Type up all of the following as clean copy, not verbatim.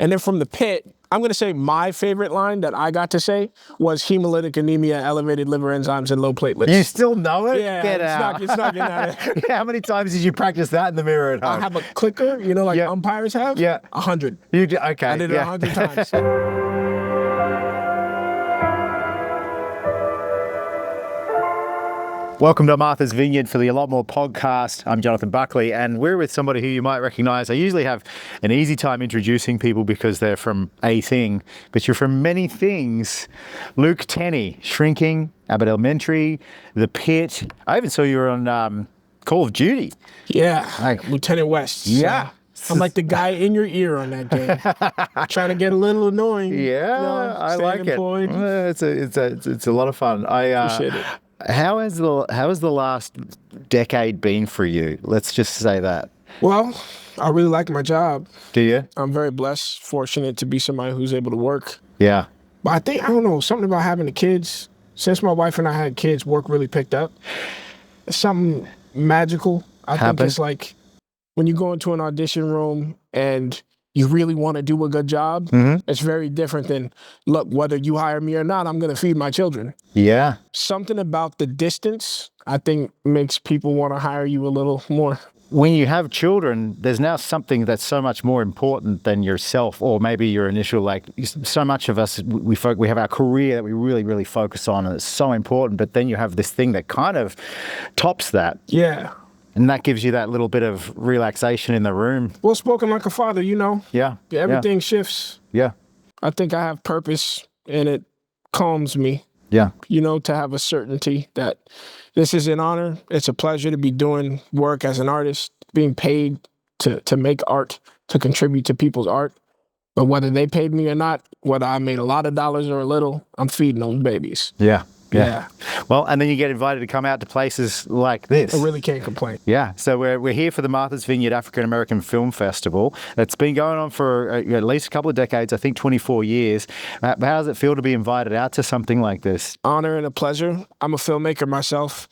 And then from the Pitt, I'm going to say my favorite line that I got to say was hemolytic anemia, elevated liver enzymes, and low platelets. You still know it? Yeah, Get out. It's not getting out of it. How many times did you practice that in the mirror at home? I have a clicker, like umpires have. Yeah. 100. Okay. I did it 100 times. Welcome to Martha's Vineyard for the A Lot More podcast. I'm Jonathon Buckley, and we're with somebody who you might recognize. I usually have an easy time introducing people because they're from a thing, but you're from many things. Luke Tennie, Shrinking, Abbott Elementary, The Pitt. I even saw you were on Call of Duty. Yeah, Lieutenant West. Yeah. So I'm like the guy in your ear on that game. Trying to get a little annoying. Yeah, I like employed. it. It's a lot of fun. Appreciate it. How has the last decade been for you? Let's just say that. Well, I really like my job. Do you? I'm very blessed, fortunate to be somebody who's able to work. Yeah. But I don't know, something about having the kids. Since my wife and I had kids, work really picked up. It's something magical. I think it's like when you go into an audition room and you really want to do a good job, it's very different than, look, whether you hire me or not, I'm going to feed my children. Yeah. Something about the distance, I think, makes people want to hire you a little more. When you have children, there's now something that's so much more important than yourself, or maybe your initial, so much of us, we have our career that we really, really focus on, and it's so important, but then you have this thing that kind of tops that. Yeah. And that gives you that little bit of relaxation in the room. Well, spoken like a father, Yeah. Everything shifts. Yeah. I think I have purpose, and it calms me. Yeah. To have a certainty that this is an honor. It's a pleasure to be doing work as an artist, being paid to make art, to contribute to people's art. But whether they paid me or not, whether I made a lot of dollars or a little, I'm feeding those babies. Yeah. Well, and then you get invited to come out to places like this. I really can't complain. Yeah. So we're here for the Martha's Vineyard African American Film Festival. It's been going on for at least a couple of decades, I think 24 years. How does it feel to be invited out to something like this? Honor and a pleasure. I'm a filmmaker myself.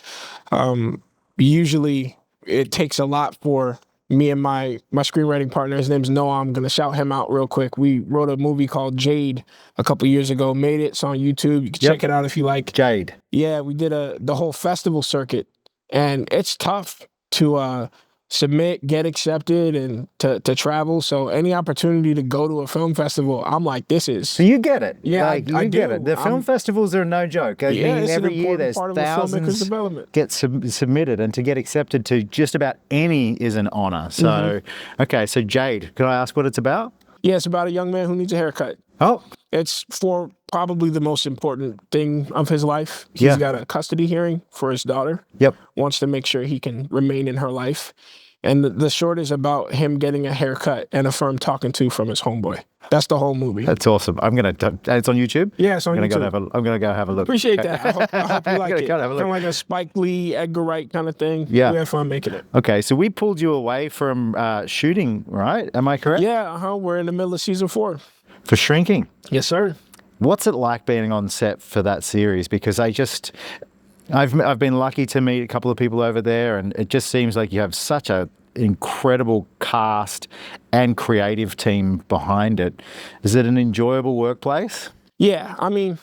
Usually it takes a lot for me and my screenwriting partner. His name's Noah. I'm going to shout him out real quick. We wrote a movie called Jade a couple years ago, made it. It's on YouTube. You can check it out if you like. Jade. Yeah, we did the whole festival circuit, and it's tough to submit, get accepted, and to travel. So any opportunity to go to a film festival, I'm like, this is. So you get it. Yeah, I get do. it. The film festivals are no joke. I mean, it's every an year important there's part of a filmmaker's thousands development. get submitted, and to get accepted to just about any is an honor. So, okay, so Jade, can I ask what it's about? Yeah, it's about a young man who needs a haircut. Oh. It's for probably the most important thing of his life. He's got a custody hearing for his daughter. Yep. Wants to make sure he can remain in her life. And the short is about him getting a haircut and a firm talking to from his homeboy. That's the whole movie. That's awesome. It's on YouTube? Yeah, it's on YouTube. I'm going to go have a look. Appreciate that. I hope you like it. Go have a look. Kind of like a Spike Lee, Edgar Wright kind of thing. Yeah. We had fun making it. Okay, so we pulled you away from shooting, right? Am I correct? Yeah, we're in the middle of season 4. For Shrinking? Yes, sir. What's it like being on set for that series? Because I've been lucky to meet a couple of people over there, and it just seems like you have such an incredible cast and creative team behind it. Is it an enjoyable workplace? Yeah, I mean,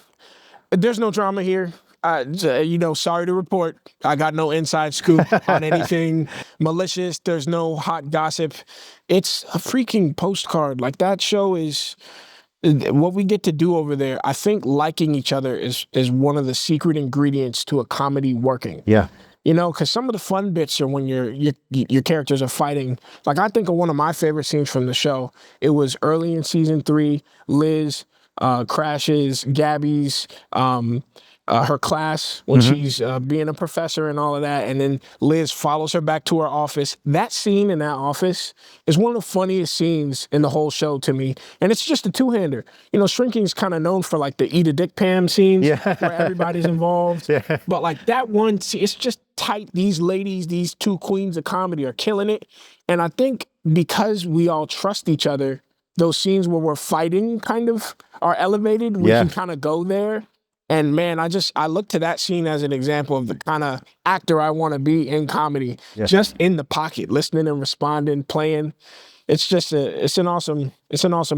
there's no drama here. Sorry to report, I got no inside scoop on anything malicious. There's no hot gossip. It's a freaking postcard. Like, that show is what we get to do over there. I think liking each other is one of the secret ingredients to a comedy working. Yeah. Because some of the fun bits are when your characters are fighting. Like, I think of one of my favorite scenes from the show. It was early in season 3. Liz crashes Gabby's her class when she's being a professor and all of that, and then Liz follows her back to her office. That scene in that office is one of the funniest scenes in the whole show to me, and it's just a two-hander. Shrinking's kind of known for like the eat a dick Pam scenes where everybody's involved, but like that one, it's just tight. These ladies, these two queens of comedy are killing it, and I think because we all trust each other, those scenes where we're fighting kind of are elevated. We can kind of go there. And man, I look to that scene as an example of the kind of actor I want to be in comedy. Just in the pocket, listening and responding, playing. it's just it's an awesome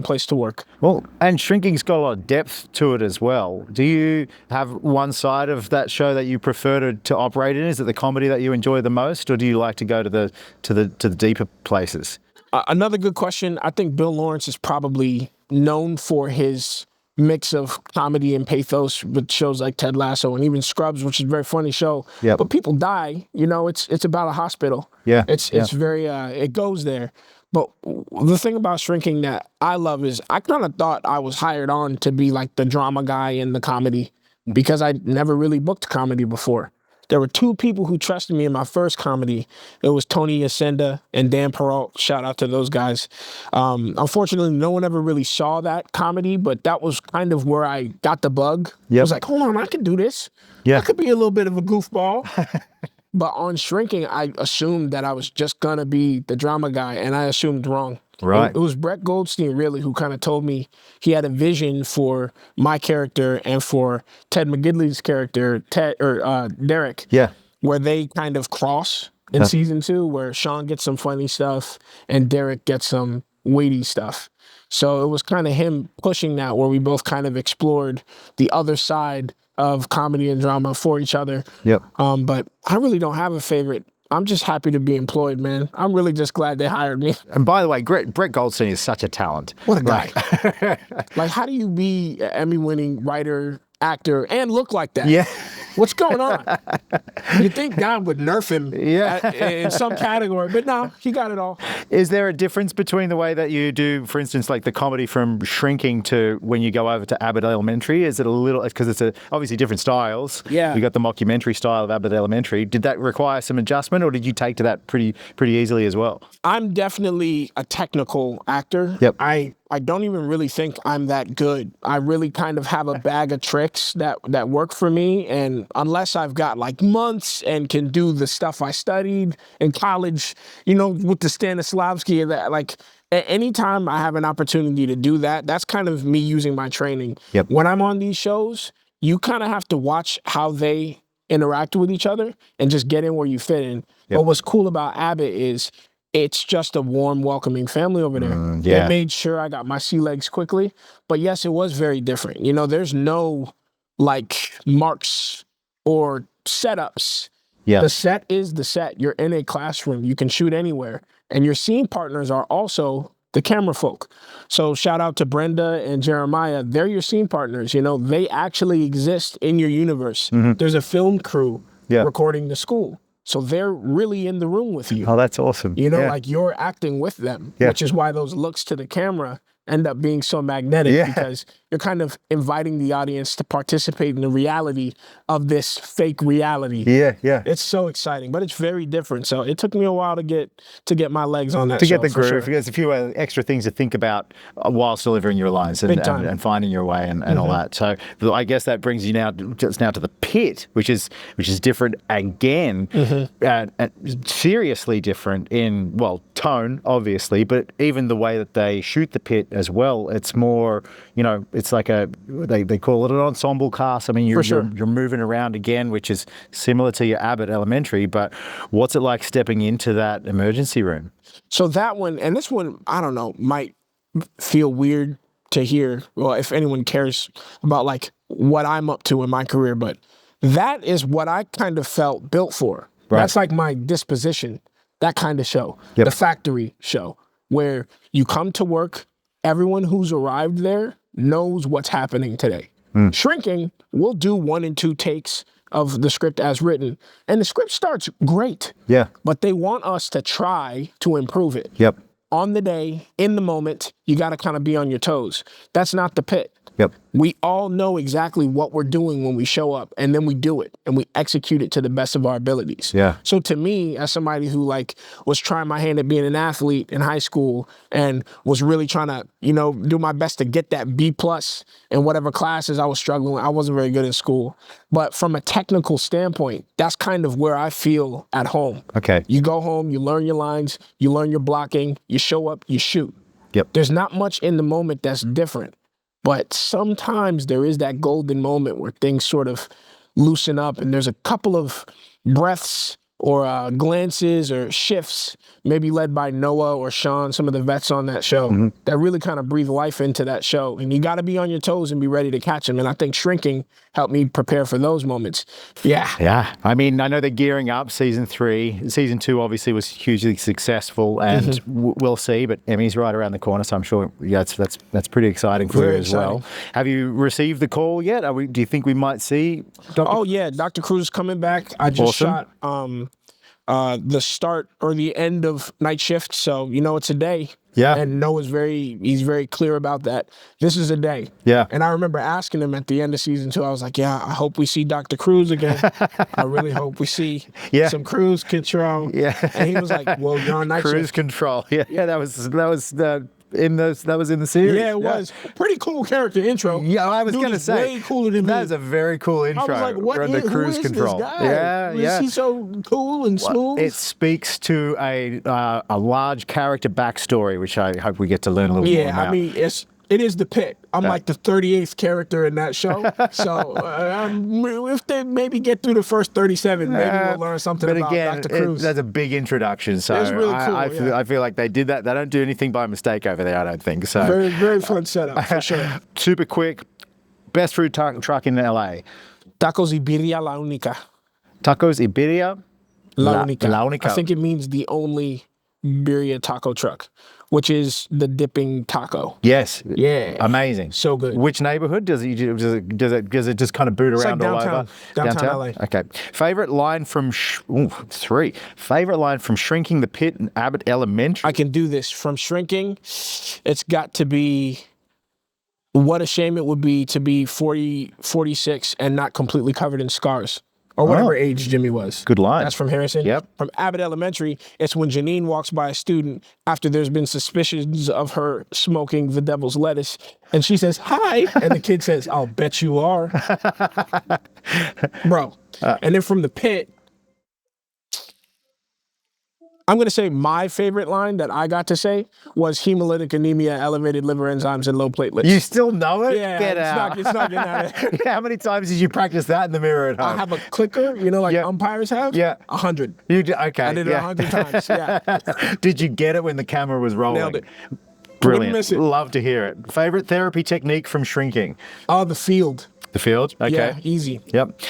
place to work. Well, and Shrinking's got a lot of depth to it as well. Do you have one side of that show that you prefer to operate in? Is it the comedy that you enjoy the most, or do you like to go to the deeper places? Another good question. I think Bill Lawrence is probably known for his mix of comedy and pathos with shows like Ted Lasso and even Scrubs, which is a very funny show. Yep. But people die. It's about a hospital. Yeah. It's very it goes there. But the thing about Shrinking that I love is I kind of thought I was hired on to be like the drama guy in the comedy because I never really booked comedy before. There were two people who trusted me in my first comedy. It was Tony Yacenda and Dan Peralt. Shout out to those guys. Unfortunately, no one ever really saw that comedy, but that was kind of where I got the bug. Yep. I was like, hold on, I can do this. Yeah. I could be a little bit of a goofball. But on Shrinking, I assumed that I was just going to be the drama guy, and I assumed wrong. Right. It was Brett Goldstein, really, who kind of told me he had a vision for my character and for Ted McGidley's character, Derek. Yeah. Where they kind of cross in season 2, where Sean gets some funny stuff and Derek gets some weighty stuff. So it was kind of him pushing that, where we both kind of explored the other side of comedy and drama for each other. Yep. But I really don't have a favorite. I'm just happy to be employed, man. I'm really just glad they hired me. And by the way, Brett Goldstein is such a talent. What a guy. Like, how do you be an Emmy-winning writer, actor, and look like that? Yeah. What's going on? You'd think God would nerf him in some category, but no, he got it all. Is there a difference between the way that you do, for instance, like the comedy from Shrinking to when you go over to Abbott Elementary? Is it a little, because it's obviously different styles. Yeah. You got the mockumentary style of Abbott Elementary. Did that require some adjustment, or did you take to that pretty easily as well? I'm definitely a technical actor. Yep. I don't even really think I'm that good. I really kind of have a bag of tricks that work for me. And unless I've got like months and can do the stuff I studied in college, with the Stanislavski, that like anytime I have an opportunity to do that, that's kind of me using my training. Yep. When I'm on these shows, you kind of have to watch how they interact with each other and just get in where you fit in. Yep. But what's cool about Abbott is it's just a warm, welcoming family over there. Yeah. They made sure I got my sea legs quickly. But yes, it was very different. There's no like marks or setups. Yeah. The set is the set. You're in a classroom. You can shoot anywhere. And your scene partners are also the camera folk. So shout out to Brenda and Jeremiah. They're your scene partners. They actually exist in your universe. Mm-hmm. There's a film crew recording the school. So they're really in the room with you. Oh, that's awesome. Like you're acting with them, which is why those looks to the camera end up being so magnetic because you're kind of inviting the audience to participate in the reality of this fake reality. Yeah. It's so exciting, but it's very different. So it took me a while to get my legs on that to show, get the groove. sure. There's a few extra things to think about whilst delivering your lines and finding your way and all that. So I guess that brings you now to the Pit, which is different again, seriously different in tone, obviously, but even the way that they shoot the Pit as well. It's more, it's like they call it an ensemble cast. I mean, you're moving around again, which is similar to your Abbott Elementary, but what's it like stepping into that emergency room? So that one, and this one, I don't know, might feel weird to hear, well, if anyone cares about like what I'm up to in my career, but that is what I kind of felt built for. Right. That's like my disposition, that kind of show, the factory show, where you come to work, everyone who's arrived there knows what's happening today. Shrinking, we'll do 1 and 2 takes of the script as written, and the script starts great. Yeah. But they want us to try to improve it. Yep. On the day, in the moment, you got to kind of be on your toes. That's not the Pit. Yep. We all know exactly what we're doing when we show up, and then we do it, and we execute it to the best of our abilities. Yeah. So to me, as somebody who was trying my hand at being an athlete in high school and was really trying to, do my best to get that B+ in whatever classes I was struggling with, I wasn't very good in school. But from a technical standpoint, that's kind of where I feel at home. Okay. You go home, you learn your lines, you learn your blocking, you show up, you shoot. Yep. There's not much in the moment that's different. But sometimes there is that golden moment where things sort of loosen up and there's a couple of breaths glances or shifts, maybe led by Noah or Sean, some of the vets on that show, that really kind of breathe life into that show. And you got to be on your toes and be ready to catch them. And I think Shrinking helped me prepare for those moments. Yeah. Yeah. I mean, I know they're gearing up season 3. Season 2 obviously was hugely successful, and we'll see, but Emmy's right around the corner, so I'm sure that's pretty exciting for you as well. Have you received the call yet? Do you think we might see Dr. Oh, yeah. Dr. Cruz is coming back. I just shot the start or the end of Night Shift, so it's a day. Yeah. And Noah's he's very clear about that. This is a day. Yeah. And I remember asking him at the end of season 2, I was like, yeah, I hope we see Dr. Cruz again. I really hope we see some cruise control. Yeah. And he was like, well, you're on Night Shift. Cruise control. Yeah. Yeah, that was in the series. Yeah, it was. Pretty cool character intro. Yeah, I was going to say. Way cooler than me. That is a very cool intro. I was like, what the cruise who is control. This guy? Yeah, Is he so cool and smooth? It speaks to a large character backstory, which I hope we get to learn a little more about. Yeah, I mean, it is the Pitt. I'm like the 38th character in that show. So if they maybe get through the first 37, maybe we'll learn something about Dr. Cruz. That's a big introduction. So it's really cool. I feel like they did that. They don't do anything by mistake over there, I don't think. So very, very fun setup, for sure. Super quick. Best food truck in LA. Tacos Iberia La Única. Tacos Iberia La Única. La Única. I think it means the only birria taco truck, which is the dipping taco. Yes. Yeah. Amazing. So good. Which neighborhood does it just kind of boot around like all downtown, over? Downtown LA. Okay. Favorite line from 3. Favorite line from Shrinking the Pitt and Abbott Elementary. I can do this. From Shrinking, it's got to be, what a shame it would be to be 40, 46 and not completely covered in scars. Or whatever age Jimmy was. Good line. That's from Harrison. Yep. From Abbott Elementary, it's when Janine walks by a student after there's been suspicions of her smoking the devil's lettuce. And she says, hi. And the kid says, I'll bet you are. Bro. And then from the Pit, I'm going to say my favorite line that I got to say was hemolytic anemia, elevated liver enzymes, and low platelets. You still know it? Yeah, Get out. It's not getting out of it. How many times did you practice that in the mirror at home? I have a clicker, umpires have? Yeah. 100. Okay. I did it 100 times, yeah. Did you get it when the camera was rolling? Nailed it. Brilliant. Wouldn't miss it. Love to hear it. Favorite therapy technique from Shrinking? Oh, the field. The field? Okay. Yeah, easy. Yep.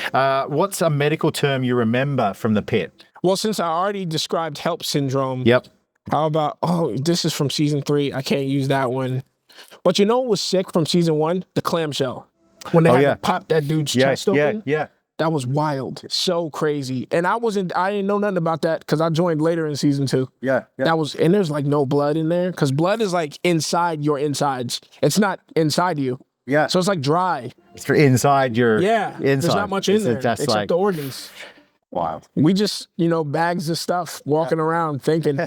What's a medical term you remember from the Pit? Well, since I already described HELP syndrome, Yep. How about, this is from season 3. I can't use that one. But what was sick from season 1? The clamshell. When they had to pop that dude's chest open. Yeah. That was wild. So crazy. And I didn't know nothing about that because I joined later in season 2. Yeah. And there's like no blood in there because blood is like inside your insides. It's not inside you. Yeah. So it's like dry. It's inside your inside. There's not much in there except the organs. Wow. We just, bags of stuff walking around thinking.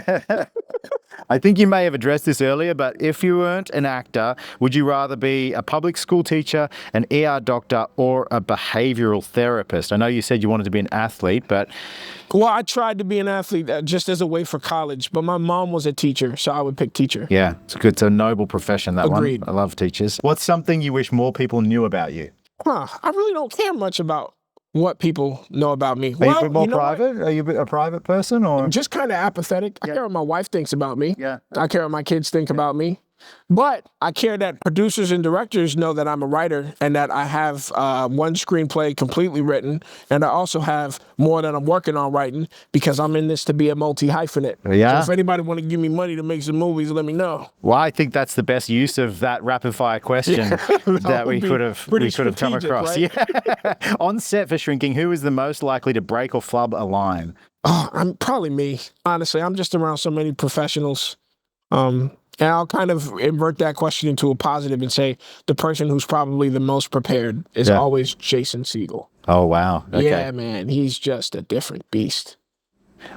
I think you may have addressed this earlier, but if you weren't an actor, would you rather be a public school teacher, an ER doctor, or a behavioral therapist? I know you said you wanted to be an athlete, but... Well, I tried to be an athlete just as a way for college, but my mom was a teacher, so I would pick teacher. Yeah, it's good. It's a noble profession, that Agreed. one. I love teachers. What's something you wish more people knew about you? I really don't care much about what people know about me. Are you a bit more private? Are you a private person, or just kind of apathetic? I care what my wife thinks about me. Yeah. I care what my kids think about me. But I care that producers and directors know that I'm a writer and that I have one screenplay completely written, and I also have more that I'm working on writing because I'm in this to be a multi-hyphenate. Yeah. So if anybody want to give me money to make some movies, let me know. Well, I think that's the best use of that rapid fire question that we could have come across. Right? Yeah. On set for Shrinking, who is the most likely to break or flub a line? Oh, I'm probably me. Honestly, I'm just around so many professionals. And I'll kind of invert that question into a positive and say the person who's probably the most prepared is always Jason Segel. Oh, wow. Okay. Yeah, man. He's just a different beast.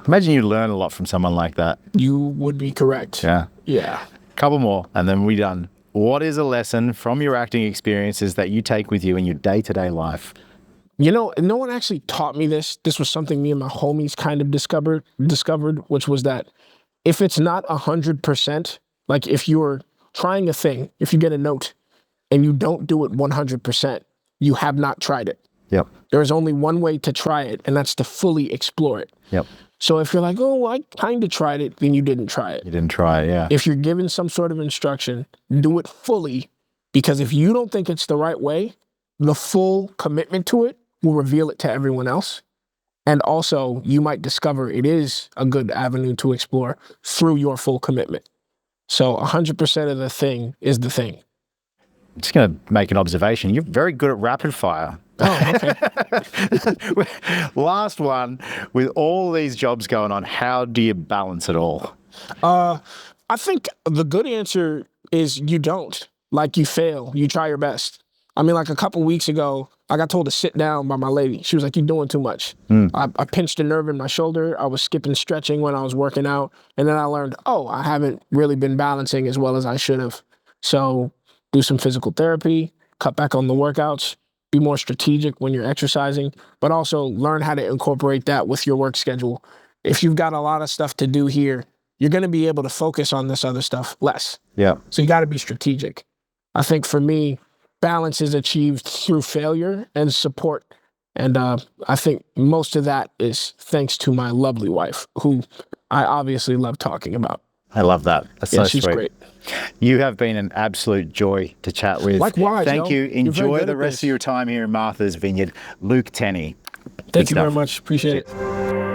Imagine you learn a lot from someone like that. You would be correct. Yeah. Yeah. Couple more, and then we're done. What is a lesson from your acting experiences that you take with you in your day-to-day life? No one actually taught me this. This was something me and my homies kind of discovered, which was that if it's not 100%, like if you're trying a thing, if you get a note and you don't do it 100%, you have not tried it. Yep. There is only one way to try it, and that's to fully explore it. Yep. So if you're like, oh, well, I kind of tried it, then you didn't try it. You didn't try it, yeah. If you're given some sort of instruction, do it fully, because if you don't think it's the right way, the full commitment to it will reveal it to everyone else. And also, you might discover it is a good avenue to explore through your full commitment. So 100% of the thing is the thing. I'm just going to make an observation. You're very good at rapid fire. Oh, okay. Last one, with all these jobs going on, how do you balance it all? I think the good answer is you don't. Like, you fail. You try your best. I mean, like a couple weeks ago, I got told to sit down by my lady. She was like, you're doing too much. I pinched a nerve in my shoulder. I was skipping stretching when I was working out. And then I learned, I haven't really been balancing as well as I should have. So do some physical therapy, cut back on the workouts, be more strategic when you're exercising, but also learn how to incorporate that with your work schedule. If you've got a lot of stuff to do here, you're going to be able to focus on this other stuff less. Yeah. So you got to be strategic. I think for me, balance is achieved through failure and support. And I think most of that is thanks to my lovely wife, who I obviously love talking about. I love that. That's so she's sweet. Great. You have been an absolute joy to chat with. Likewise. Thank you. Enjoy the rest this. of your time here in Martha's Vineyard. Luke Tennie. Thank you very much. Appreciate it.